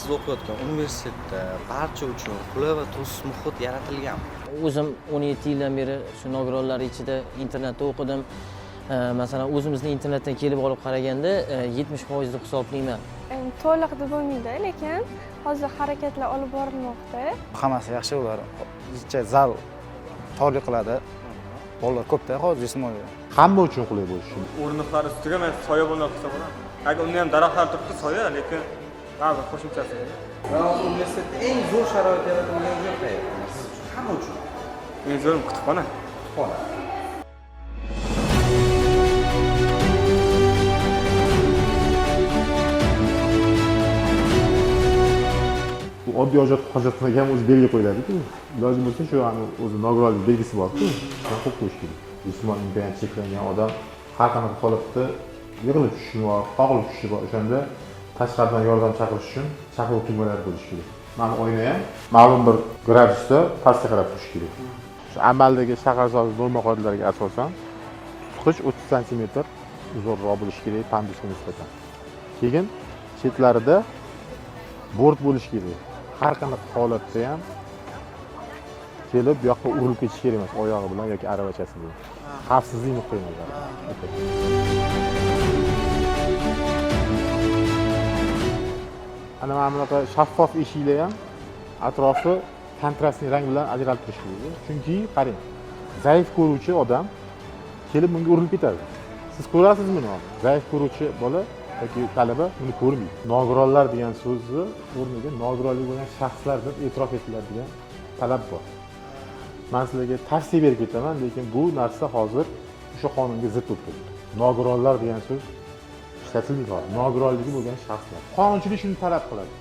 siz o'qiyotgan universitetda barcha uchun qulay va to'siq muhit yaratilgan. O'zim 17 yildan beri shu nogironlar ichida internetda o'qidim. Masalan, o'zimizni internetdan kelib olib qaraganda 70% deb hisoblayman. To'liq deb bo'lmaydi, lekin hozir harakatlar olib borilmoqda. Hammasi yaxshi, ular ichcha zal torlik qiladi. Bolalar ko'pda hozir jismoniy. Hamma uchun qulay bo'lishi. O'rindiqlar ustiga men soyabonlar qilsa bo'ladi. Agar unda ham daraxtlar turibdi soya, lekin ba'zi qo'shimchasi. Va universitetda eng zo'r sharoit yaratilgan joy qayerda? Siz uchun, hamma uchun. Eng zo'r kutubxona. Kutubxona. Oddiy hojatxonaga ham o'zi belgi qo'yiladi-ku. Iloji bo'lsa shu o'zi nogironlik belgisi bor-ku. Shuni qo'yib qo'yish kerak. Jismoniy imkoniyati cheklangan odam har qanaqa holatda yig'ilib tushishi bor, qoqilib tushishi bor. O'shanda tashqaridan yordam chaqirish uchun chaqiruv tugmalari bo'lishi kerak. Mana oyna ham ma'lum bir gradusda pastga qarab turishi kerak. Shu amaldagi shaharsozlik norma qoidalariga asosan tutqich 30 sm uzunroq bo'lishi kerak pandusga nisbatan. Keyin chetlarida bort bo'lishi kerak. Har qanaqa holatda ham kelib bu yoqqa urilib ketish kerak emas, oyog'i bilan yoki aravachasi bilan. Xavfsizlik nuqtai nazaridan. Ana mana bunaqa shaffof eshiklar ham atrofi kontrastli rang bilan ajralib turish kerak. Chunki qarang, zaif ko'ruvchi odam kelib bunga urilib ketadi. Siz ko'rasizmi buni? Zaif ko'ruvchi bola yoki talaba buni ko'rmaydi. Nogironlar degan so'zni o'rniga nogironligi bo'lgan shaxslar deb e'tirof etiladigan talab bor. Men sizlarga tavsiya berib ketaman, lekin bu narsa hozir o'sha qonunga zid bo'lib turibdi. Nogironlar degan so'z ishlatilmaydi. Nogironligi bo'lgan shaxslar. Qonunchilik shuni talab qiladi.